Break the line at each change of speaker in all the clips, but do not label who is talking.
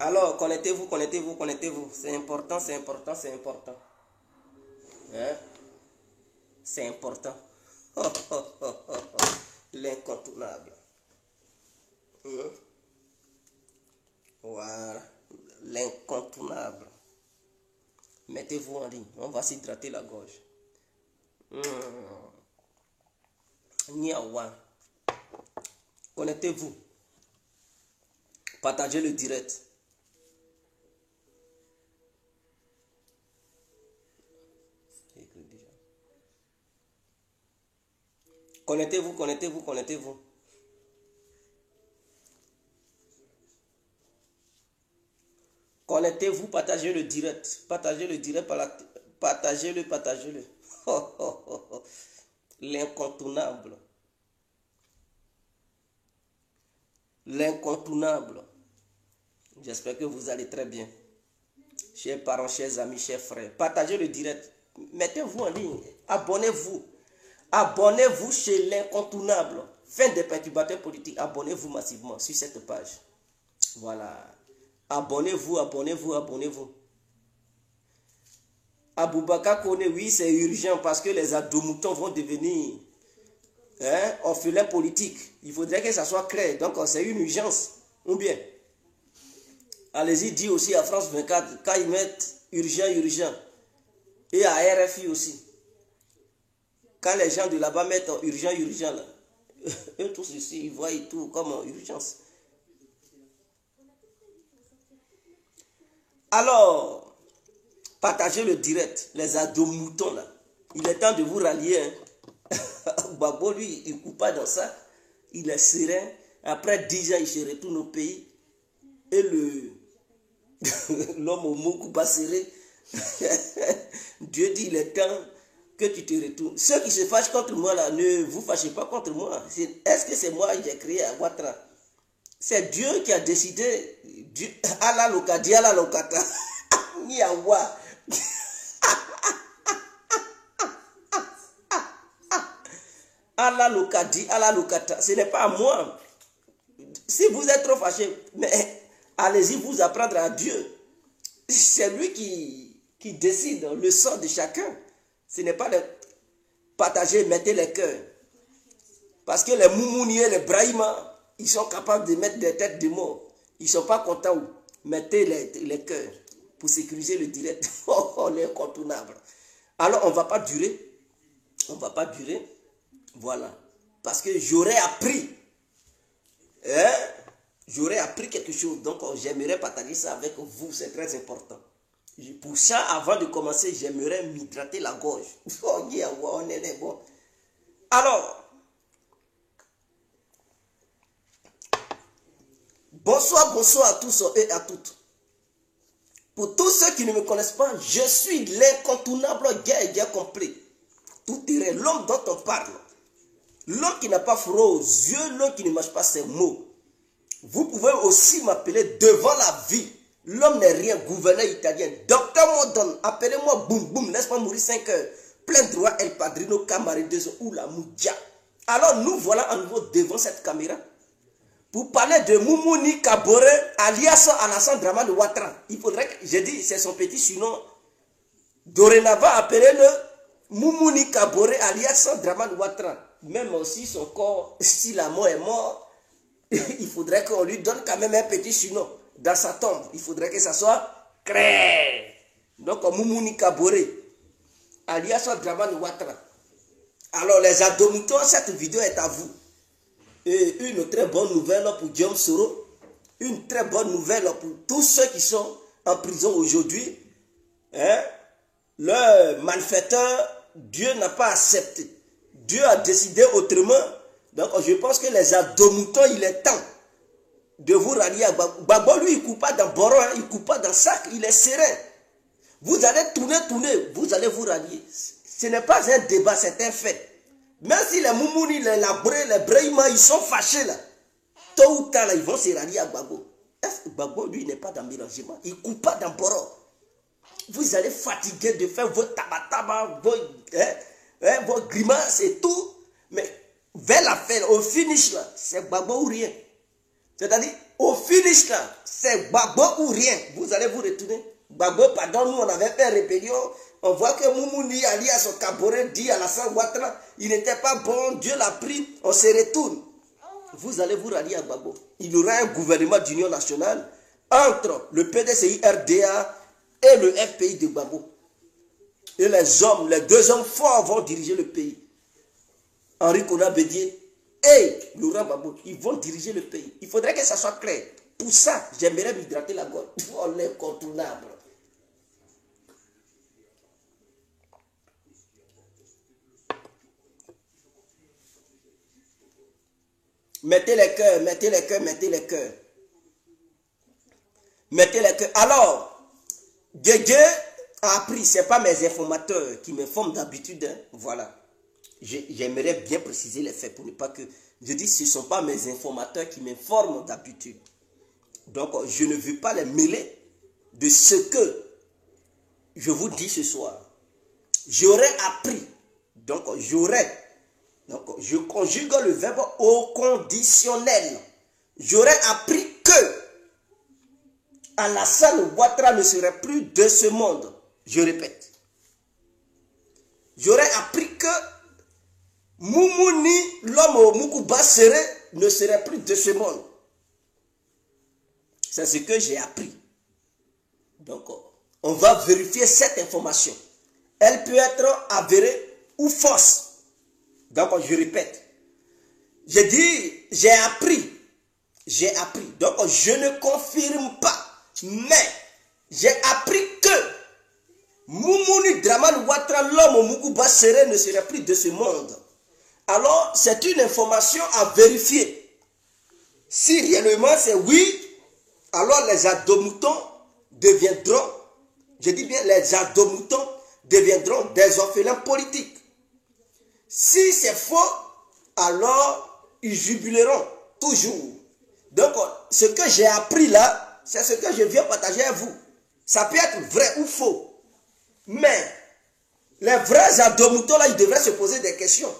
Alors, connectez-vous, connectez-vous, connectez-vous. C'est important, c'est important, c'est important. Hein? C'est important. Oh, oh, oh, oh, oh. L'incontournable. Voilà. L'incontournable. Mettez-vous en ligne. On va s'hydrater la gorge. Niawa. Connectez-vous. Partagez le direct. Connectez-vous, connectez-vous, connectez-vous. Connectez-vous, partagez le direct. Partagez le direct par la... Partagez-le, partagez-le. Oh, oh, oh, oh. L'incontournable. L'incontournable. J'espère que vous allez très bien. Chers parents, chers amis, chers frères. Partagez le direct. Mettez-vous en ligne. Abonnez-vous. Abonnez-vous chez l'incontournable. Fin des perturbateurs politiques. Abonnez-vous massivement sur cette page. Voilà. Abonnez-vous, abonnez-vous, abonnez-vous. Aboubakar Kone, oui, c'est urgent parce que les adomoutons vont devenir orphelins politiques. Il faudrait que ça soit clair. Donc, c'est une urgence. Ou bien, allez-y, dis aussi à France 24, quand ils mettent urgent, urgent. Et à RFI aussi. Quand les gens de là-bas mettent urgent, urgent, là, eux tous ici, ils voient tout comme urgence. Alors, partagez le direct, les ados-moutons là. Il est temps de vous rallier. Hein. Gbagbo, lui, il ne coupe pas dans ça. Il est serein. Après 10 ans, il se retourne au pays. Et l'homme au mot coupe pas serré. Dieu dit, il est temps que tu te retournes. Ceux qui se fâchent contre moi là, ne vous fâchez pas contre moi. Est-ce que c'est moi qui ai créé à Ouattara? C'est Dieu qui a décidé. Dieu, Allah Lokadi, Allah Lokata. Niawa. Allah Lokadi, Allah Lokata. Ce n'est pas à moi. Si vous êtes trop fâché, mais allez-y vous apprendre à Dieu. C'est lui qui décide le sort de chacun. Ce n'est pas de partager, mettez les cœurs. Parce que les Moumouniers, les Brahima, ils sont capables de mettre des têtes de mort. Ils ne sont pas contents. Mettez les cœurs pour sécuriser le direct. On est incontournable. Alors, on ne va pas durer. On ne va pas durer. Voilà. Parce que j'aurais appris. J'aurais appris quelque chose. Donc, j'aimerais partager ça avec vous. C'est très important. Pour ça, avant de commencer, j'aimerais m'hydrater la gorge. Oh, yeah, on est bon. Alors, bonsoir, bonsoir à tous et à toutes. Pour tous ceux qui ne me connaissent pas, je suis l'incontournable guerre complet. Tout est l'homme dont on parle. L'homme qui n'a pas froid aux yeux, l'homme qui ne marche pas ses mots. Vous pouvez aussi m'appeler devant la vie. L'homme n'est rien, gouverneur italien. Docteur Modon, appelez-moi boum boum, laisse-moi mourir 5 heures. Plein droit, El Padrino, Camarideso ou la Moudja. Alors nous voilà à nouveau devant cette caméra. Pour parler de Moumouni Kabore, alias Alassane Dramane Ouattara. Il faudrait que, j'ai dit, c'est son petit surnom. Dorénavant, appelez-le Moumouni Kabore, alias Dramane Ouattara. Même aussi son corps, si la mort est morte, il faudrait qu'on lui donne quand même un petit surnom. Dans sa tombe, il faudrait que ça soit clair. Donc, Moumouni Kabore, alias Dramane Ouattara. Alors, les adomoutons, cette vidéo est à vous. Et une très bonne nouvelle pour Guillaume Soro. Une très bonne nouvelle pour tous ceux qui sont en prison aujourd'hui. Le malfaiteur, Dieu n'a pas accepté. Dieu a décidé autrement. Donc je pense que les adomoutons, il est temps de vous rallier à Gbagbo. Lui, il ne coupe pas dans Boron, il ne coupe pas dans sac, il est serein. Vous allez tourner, vous allez vous rallier. Ce n'est pas un débat, c'est un fait. Même si les Moumouni, les Labré, les Brahima, ils sont fâchés là, tôt ou tard, là, ils vont se rallier à Gbagbo. Gbagbo, lui, il n'est pas dans le mélangement. Il ne coupe pas dans Boron. Vous allez fatiguer de faire vos tabataba, vos grimaces et tout. Mais vers la fin, au finish là, c'est Gbagbo ou rien. C'est-à-dire, Au finish là, c'est Gbagbo ou rien. Vous allez vous retourner. Gbagbo, pardon, nous on avait fait rébellion. On voit que Moumouni Ali à son caboret dit à Alassane Ouattara, il n'était pas bon, Dieu l'a pris, on se retourne. Vous allez vous rallier à Gbagbo. Il y aura un gouvernement d'union nationale entre le PDCI RDA et le FPI de Gbagbo. Et les deux hommes forts vont diriger le pays. Henri Konan Bédié et Laurent Gbagbo, ils vont diriger le pays. Il faudrait que ça soit clair. Pour ça, j'aimerais m'hydrater la gorge. Oh, l'incontournable. Mettez les cœurs, mettez les cœurs, mettez les cœurs. Mettez les cœurs. Alors, Dieu a appris, ce n'est pas mes informateurs qui m'informent d'habitude. Hein. Voilà. J'aimerais bien préciser les faits pour ne pas que... Je dis, ce ne sont pas mes informateurs qui m'informent d'habitude. Donc, je ne veux pas les mêler de ce que je vous dis ce soir. J'aurais appris. Donc, j'aurais... Donc, je conjugue le verbe au conditionnel. J'aurais appris que Alassane Ouattara ne serait plus de ce monde. Je répète. J'aurais appris que Moumouni, l'homme au Moukouba ne serait plus de ce monde. C'est ce que j'ai appris. Donc, on va vérifier cette information. Elle peut être avérée ou fausse. Donc, je répète. J'ai dit, j'ai appris. J'ai appris. Donc, je ne confirme pas. Mais, j'ai appris que Moumouni Dramane Ouattara, l'homme au Moukouba Seré, ne serait plus de ce monde. Alors, c'est une information à vérifier. Si réellement c'est oui, alors les adomoutons deviendront, je dis bien les adomoutons deviendront des orphelins politiques. Si c'est faux, alors ils jubileront toujours. Donc, ce que j'ai appris là, c'est ce que je viens partager avec vous. Ça peut être vrai ou faux. Mais, les vrais adomoutons là, ils devraient se poser des questions.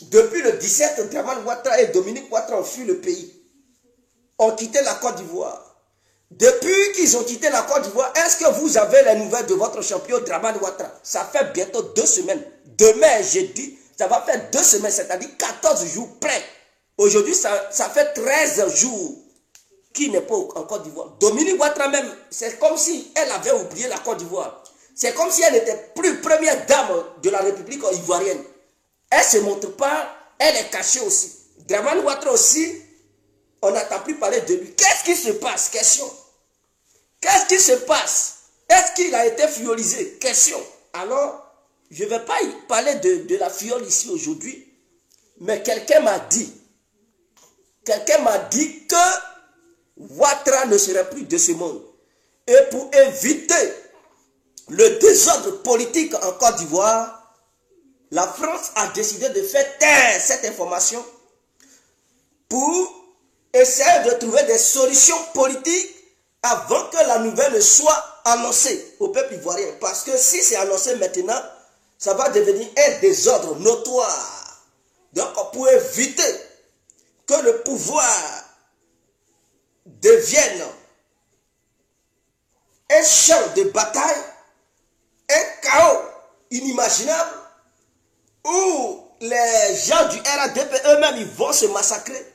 Depuis le 17, Dramane Ouattara et Dominique Ouattara ont fui le pays. Ont quitté la Côte d'Ivoire. Depuis qu'ils ont quitté la Côte d'Ivoire, est-ce que vous avez les nouvelles de votre champion Dramane Ouattara? Ça fait bientôt 2 semaines. Demain, jeudi, ça va faire 2 semaines, c'est-à-dire 14 jours près. Aujourd'hui, ça fait 13 jours qu'il n'est pas en Côte d'Ivoire. Dominique Ouattara même, c'est comme si elle avait oublié la Côte d'Ivoire. C'est comme si elle n'était plus première dame de la République ivoirienne. Elle ne se montre pas, elle est cachée aussi. Dramane Ouattara aussi, on n'entend plus parler de lui. Qu'est-ce qui se passe? Question. Qu'est-ce qui se passe? Est-ce qu'il a été fiolisé? Question. Alors, je ne vais pas y parler de la fiole ici aujourd'hui, mais quelqu'un m'a dit que Ouattara ne serait plus de ce monde. Et pour éviter le désordre politique en Côte d'Ivoire, la France a décidé de faire taire cette information pour essayer de trouver des solutions politiques avant que la nouvelle ne soit annoncée au peuple ivoirien. Parce que si c'est annoncé maintenant, ça va devenir un désordre notoire. Donc, pour éviter que le pouvoir devienne un champ de bataille, un chaos inimaginable, où les gens du RADP eux-mêmes, ils vont se massacrer.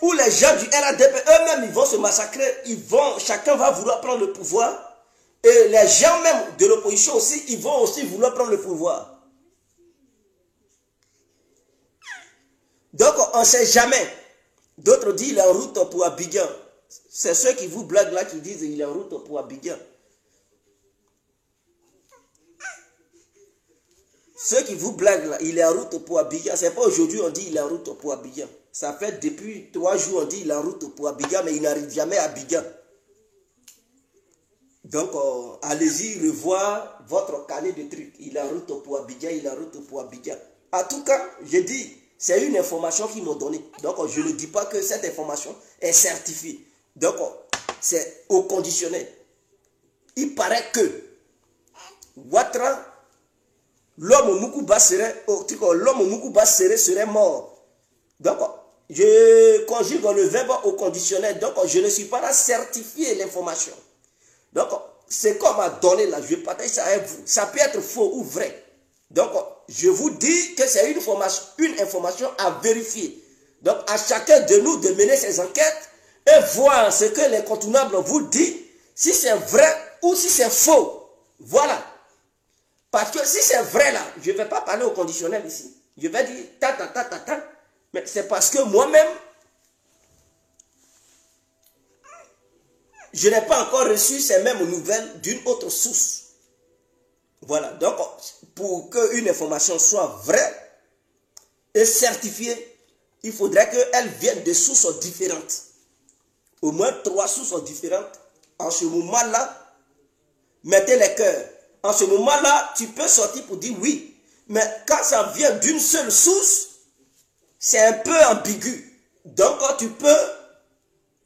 Où les gens du RADP eux-mêmes, ils vont se massacrer. Chacun va vouloir prendre le pouvoir. Et les gens même de l'opposition aussi, ils vont aussi vouloir prendre le pouvoir. Donc, on ne sait jamais. D'autres disent il est en route pour Abidjan. C'est ceux qui vous blaguent là qui disent il est en route pour Abidjan. Ceux qui vous blaguent là, il est en route pour Abidjan. Ce n'est pas aujourd'hui on dit il est en route pour Abidjan. Ça fait depuis 3 jours on dit il est en route pour Abidjan, mais il n'arrive jamais à Abidjan. Donc, allez-y revoir votre carnet de trucs. Il est en route pour Abidjan, il est en route pour Abidjan. En tout cas, je dis, c'est une information qu'ils m'ont donnée. Donc, je ne dis pas que cette information est certifiée. Donc, c'est au conditionnel. Il paraît que Ouattara l'homme Mukuba serait mort. Donc, je conjugue le verbe au conditionnel. Donc, je ne suis pas là certifier l'information. Donc, ce qu'on m'a donné là, je partage ça avec vous. Ça peut être faux ou vrai. Donc, je vous dis que c'est une information à vérifier. Donc, à chacun de nous de mener ses enquêtes et voir ce que l'incontournable vous dit, si c'est vrai ou si c'est faux. Voilà. Parce que si c'est vrai là, je ne vais pas parler au conditionnel ici. Je vais dire ta. Mais c'est parce que moi-même, je n'ai pas encore reçu ces mêmes nouvelles d'une autre source. Voilà. Donc, pour qu'une information soit vraie et certifiée, il faudrait qu'elle vienne de sources différentes. Au moins 3 sources différentes. En ce moment-là, mettez les cœurs. En ce moment-là, tu peux sortir pour dire oui. Mais quand ça vient d'une seule source, c'est un peu ambigu. Donc, tu peux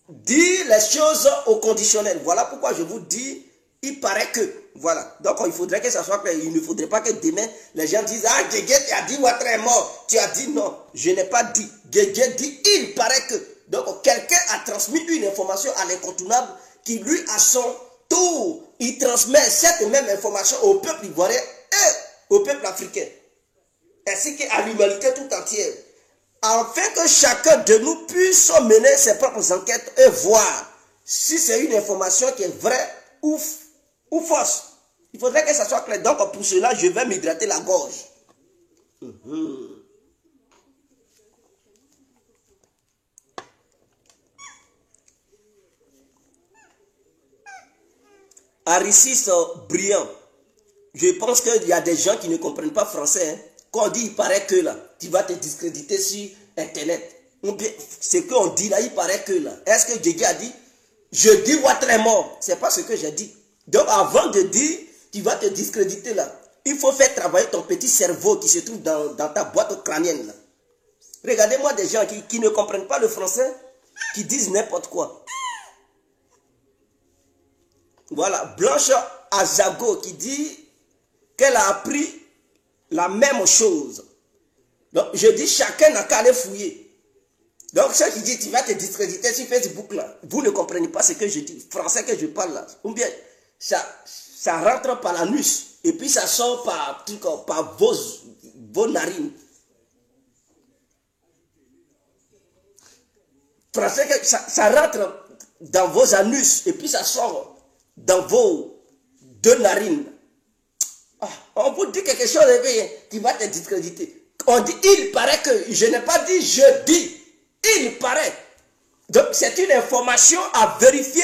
dire les choses au conditionnel. Voilà pourquoi je vous dis, il paraît que. Voilà. Donc, il faudrait que ça soit clair. Il ne faudrait pas que demain, les gens disent, ah, Guégué, tu as dit Ouattara est mort. Tu as dit non. Je n'ai pas dit. Guégué dit, il paraît que. Donc, quelqu'un a transmis une information à l'incontournable qui, lui, à son tour, il transmet cette même information au peuple ivoirien et au peuple africain. Ainsi qu'à l'humanité tout entière. Afin que chacun de nous puisse mener ses propres enquêtes et voir si c'est une information qui est vraie ou fausse. Il faudrait que ça soit clair. Donc pour cela, je vais m'hydrater la gorge. Aricis brillant. Je pense qu'il y a des gens qui ne comprennent pas français. Hein. Quand on dit il paraît que là, tu vas te discréditer sur Internet. Ou bien, ce qu'on dit là, il paraît que là. Est-ce que Guégué a dit, je dis Ouattara est mort? Ce n'est pas ce que j'ai dit. Donc avant de dire, tu vas te discréditer là. Il faut faire travailler ton petit cerveau qui se trouve dans ta boîte crânienne là. Regardez-moi des gens qui ne comprennent pas le français, qui disent n'importe quoi. Voilà, Blanche Azago qui dit qu'elle a appris la même chose. Donc, je dis, chacun n'a qu'à aller fouiller. Donc, ceux qui disent, tu vas te discréditer sur Facebook, là, vous ne comprenez pas ce que je dis, français que je parle là. Ou bien, ça rentre par l'anus, et puis ça sort par vos narines. Français, ça rentre dans vos anus, et puis ça sort dans vos 2 narines. Ah, on vous dit quelque chose, tu vas te discréditer. On dit, il paraît que, je n'ai pas dit, je dis, il paraît. Donc, c'est une information à vérifier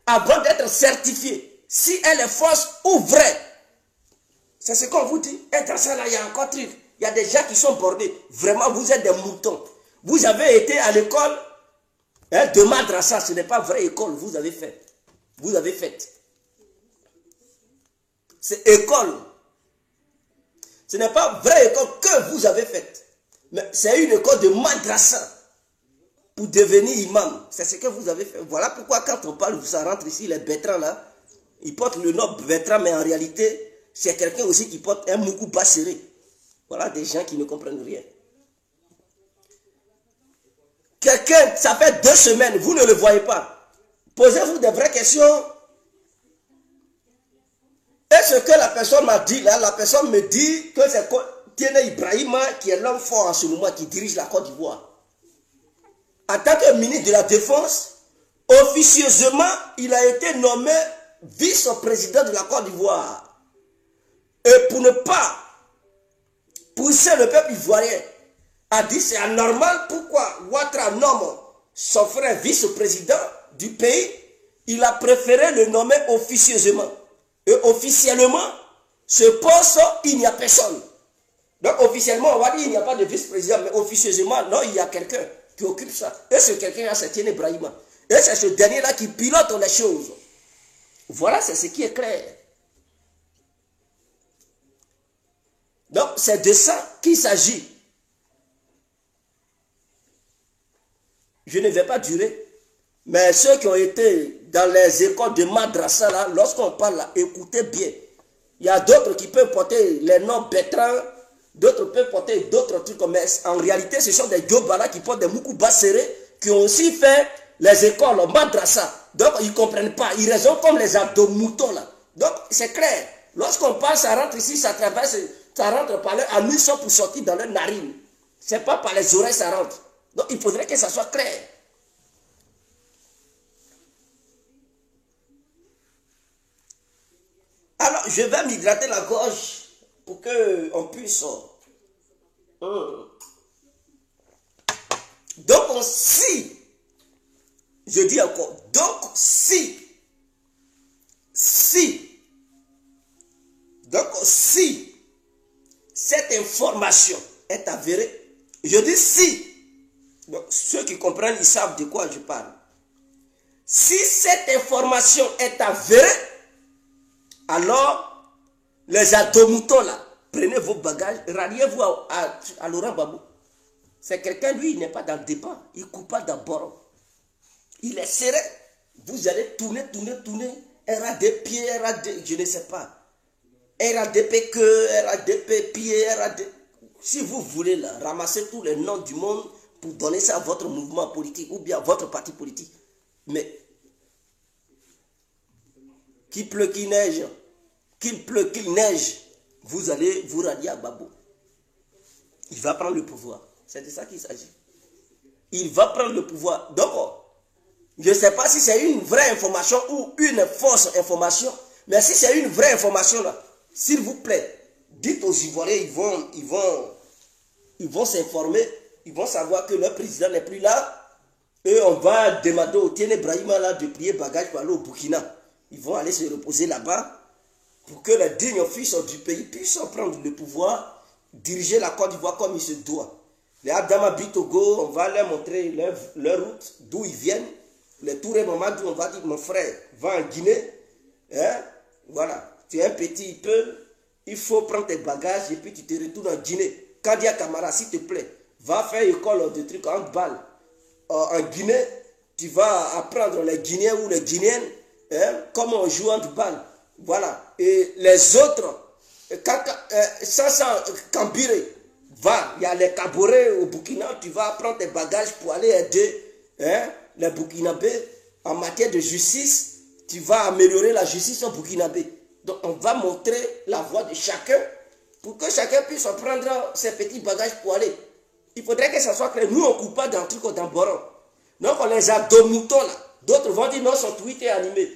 avant d'être certifiée. Si elle est fausse ou vraie. C'est ce qu'on vous dit. Et dans ça, là, il y a encore truc. Il y a des gens qui sont bordés. Vraiment, vous êtes des moutons. Vous avez été à l'école de madrasa. Ce n'est pas vraie école, vous avez fait. Vous avez fait. C'est école. Ce n'est pas vraie école que vous avez faite. Mais c'est une école de madrasa. Pour devenir imam. C'est ce que vous avez fait. Voilà pourquoi quand on parle, ça rentre ici, les Bertrand là. Ils portent le nom Bertrand, mais en réalité, c'est quelqu'un aussi qui porte un Mukuba serré. Voilà des gens qui ne comprennent rien. Quelqu'un, ça fait 2 semaines, vous ne le voyez pas. Posez-vous des vraies questions. Et ce que la personne m'a dit là, la personne me dit que c'est Tiene Ibrahima qui est l'homme fort en ce moment, qui dirige la Côte d'Ivoire. En tant que ministre de la Défense, officieusement, il a été nommé vice-président de la Côte d'Ivoire. Et pour ne pas pousser le peuple ivoirien, a dit c'est anormal pourquoi Ouattara nomme son frère vice-président du pays, il a préféré le nommer officieusement. Et officiellement, ce poste, il n'y a personne. Donc officiellement, on va dire il n'y a pas de vice-président, mais officieusement, non, il y a quelqu'un qui occupe ça. Et ce quelqu'un-là, c'est Tiene Ibrahima. Et c'est ce dernier-là qui pilote les choses. Voilà, c'est ce qui est clair. Donc, c'est de ça qu'il s'agit. Je ne vais pas durer. Mais ceux qui ont été dans les écoles de madrasa, là, lorsqu'on parle là, écoutez bien. Il y a d'autres qui peuvent porter les noms Bertrand, d'autres peuvent porter d'autres trucs, mais en réalité, ce sont des Djobala qui portent des Moukouba serrés, qui ont aussi fait les écoles madrasa. Donc, ils ne comprennent pas. Ils raisonnent comme les abdos-moutons là. Donc, c'est clair. Lorsqu'on parle, ça rentre ici, ça traverse, ça rentre par leur ambition pour sortir dans leur narine. Ce n'est pas par les oreilles, ça rentre. Donc, il faudrait que ça soit clair. Alors, je vais m'hydrater la gorge pour qu'on puisse... Donc, si, je dis encore, donc si cette information est avérée, je dis si, donc ceux qui comprennent, ils savent de quoi je parle. Si cette information est avérée, alors, les adomoutons là, prenez vos bagages, ralliez-vous à Laurent Gbagbo. C'est quelqu'un, lui, il n'est pas dans le débat. Il ne coupe pas d'abord. Il est serré. Vous allez tourner. RADP, je ne sais pas. RADP que, RADP pied, RADP. Si vous voulez là, ramasser tous les noms du monde pour donner ça à votre mouvement politique ou bien à votre parti politique. Mais, qu'il pleut, qu'il neige, qu'il neige, vous allez vous rallier à Gbagbo. Il va prendre le pouvoir. C'est de ça qu'il s'agit. Il va prendre le pouvoir. Donc, je ne sais pas si c'est une vraie information ou une fausse information, mais si c'est une vraie information, là, s'il vous plaît, dites aux Ivoiriens, ils vont s'informer, ils vont savoir que leur président n'est plus là, et on va demander au Tiene Brahima là de plier bagage pour aller au Burkina. Ils vont aller se reposer là-bas pour que les dignes fils du pays puissent prendre le pouvoir, diriger la Côte d'Ivoire comme il se doit. Les Adama Bitogo, on va leur montrer leur route, d'où ils viennent. Les Touré Mamadou, on va dire, mon frère, va en Guinée. Hein? Voilà, tu es un petit peu, il faut prendre tes bagages et puis tu te retournes en Guinée. Kadia Kamara, s'il te plaît, va faire école de trucs en balle. En Guinée, tu vas apprendre les Guinéens ou les Guinéennes, hein? Comment on joue en balle. Voilà, et les autres, Sasa Kambiré, va, il y a les Caborés au Burkina, tu vas prendre tes bagages pour aller aider les Burkinabés en matière de justice, tu vas améliorer la justice au Burkinabé. Donc on va montrer la voie de chacun pour que chacun puisse prendre ses petits bagages pour aller. Il faudrait que ça soit clair. Nous on ne coupe pas dans truc dans Boron. Donc on les a deux moutons là. D'autres vont dire non, son tweet est animé.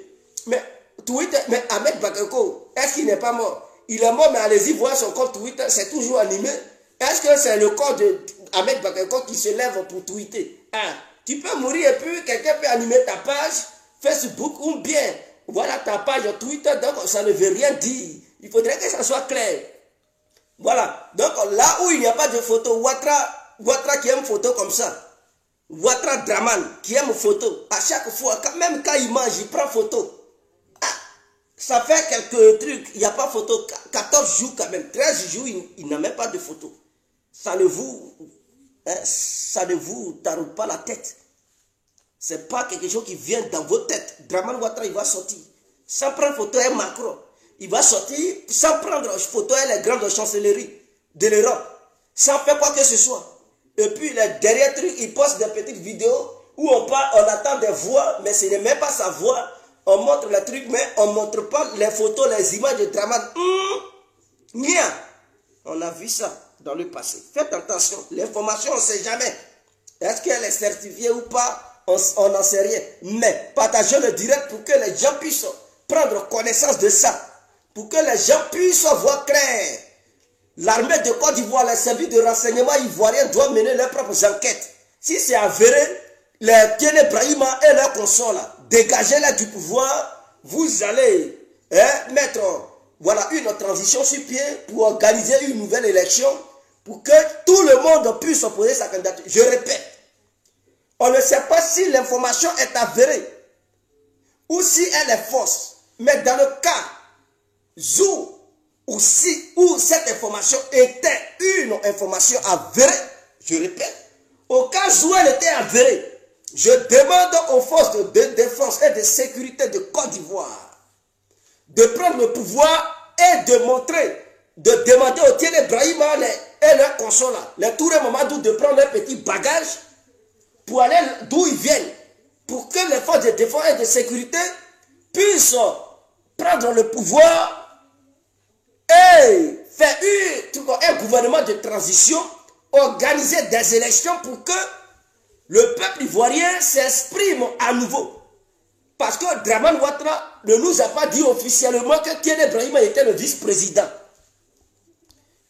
Mais Twitter, mais Ahmed Bakayoko, est-ce qu'il n'est pas mort? Il est mort, mais allez-y voir son compte Twitter, c'est toujours animé. Est-ce que c'est le corps d'Ahmed Bakayoko qui se lève pour tweeter? Ah, tu peux mourir et puis quelqu'un peut animer ta page Facebook ou bien voilà ta page Twitter, donc ça ne veut rien dire. Il faudrait que ça soit clair. Voilà, donc là où il n'y a pas de photo, Ouattara qui aime photo comme ça, Ouattara Draman qui aime photo, à chaque fois, même quand il mange, il prend photo. Ah, ça fait quelques trucs, il n'y a pas photo, 14 jours quand même, 13 jours, il n'a même pas de photo. Ça ne vous taroute pas la tête. Ce n'est pas quelque chose qui vient dans vos têtes. Draman Ouattara, il va sortir. Sans prendre photo et Macron. Il va sortir sans prendre photo et les grandes chancelleries de l'Europe. Sans faire quoi que ce soit. Et puis les derniers trucs, il poste des petites vidéos où on attend des voix, mais ce n'est même pas sa voix. On montre les trucs, mais on ne montre pas les photos, les images de Draman. On a vu ça dans le passé. Faites attention. L'information, on ne sait jamais. Est-ce qu'elle est certifiée ou pas? On n'en sait rien. Mais partagez le direct pour que les gens puissent prendre connaissance de ça. Pour que les gens puissent voir clair. L'armée de Côte d'Ivoire, les services de renseignement ivoiriens doivent mener leurs propres enquêtes. Si c'est avéré, les Tiene Brahima et leurs consorts, dégagez-les du pouvoir. Vous allez mettre voilà, une transition sur pied pour organiser une nouvelle élection. Pour que tout le monde puisse opposer sa candidature. Je répète. On ne sait pas si l'information est avérée ou si elle est fausse. Mais dans le cas où cette information était une information avérée, je répète, au cas où elle était avérée, je demande aux forces de défense et de sécurité de Côte d'Ivoire de prendre le pouvoir et de montrer, de demander au Tiene Brahima et leurs consorts là, les Touré Mamadou de prendre leur petit bagage pour aller d'où ils viennent, pour que les forces de défense et de sécurité puissent prendre le pouvoir et faire un gouvernement de transition, organiser des élections pour que le peuple ivoirien s'exprime à nouveau. Parce que Draman Ouattara ne nous a pas dit officiellement que Tiene Brahima était le vice-président.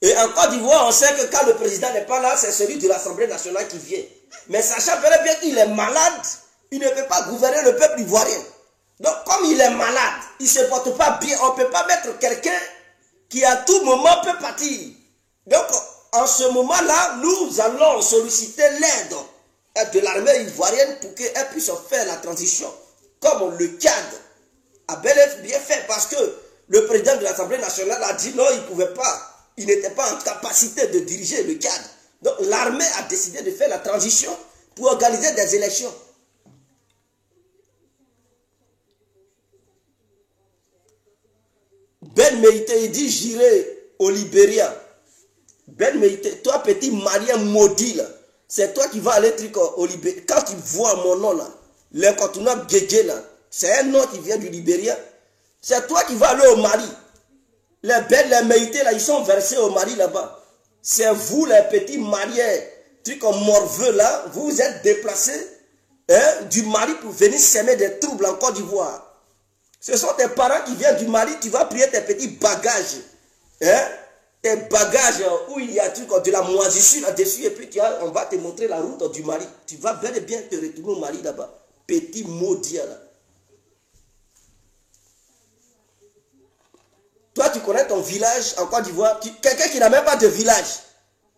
Et en Côte d'Ivoire, on sait que quand le président n'est pas là, c'est celui de l'Assemblée nationale qui vient. Mais sachant bien qu'il est malade, il ne peut pas gouverner le peuple ivoirien. Donc comme il est malade, il ne se porte pas bien, on ne peut pas mettre quelqu'un qui à tout moment peut partir. Donc en ce moment-là, nous allons solliciter l'aide de l'armée ivoirienne pour qu'elle puisse faire la transition. Comme le Tchad a bien fait, parce que le président de l'Assemblée nationale a dit non, il ne pouvait pas. Il n'était pas en capacité de diriger le Tchad. Donc l'armée a décidé de faire la transition pour organiser des élections. Ben Meïté, il dit j'irai au Libéria. Ben Meïté, toi petit malien maudit là, c'est toi qui vas aller au Libéria. Quand tu vois mon nom là, l'incontournable Guégué là, c'est un nom qui vient du Libéria. C'est toi qui vas aller au Mali. Les belles, les Meïtés là, ils sont versés au Mali là-bas. C'est vous les petits Maliens, trucs comme morveux là, vous vous êtes déplacés du Mali pour venir semer des troubles en Côte d'Ivoire. Ce sont tes parents qui viennent du Mali, tu vas prier tes petits bagages. Tes bagages où il y a de la moisissure là-dessus et puis on va te montrer la route du Mali. Tu vas bel et bien te retourner au Mali là-bas. Petit maudit là. Toi, tu connais ton village en Côte d'Ivoire. Quelqu'un qui n'a même pas de village.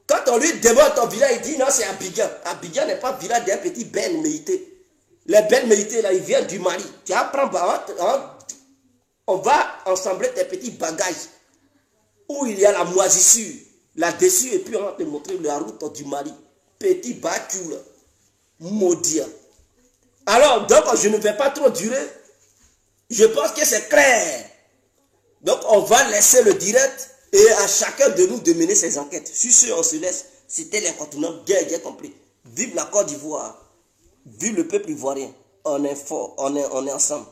Quand on lui demande ton village, il dit non, c'est Abidjan. Abidjan n'est pas le village d'un petit Ben Meïté. Les Ben Meïté, là, ils viennent du Mali. Tu apprends, on va ensembler tes petits bagages où il y a la moisissure là-dessus et puis on va te montrer la route du Mali. Petit bacou, maudit. Alors, donc, je ne vais pas trop durer. Je pense que c'est clair. Donc, on va laisser le direct et à chacun de nous de mener ses enquêtes. Sur ce, on se laisse. C'était l'incontournable, bien compris. Vive la Côte d'Ivoire. Vive le peuple ivoirien. On est fort, on est ensemble.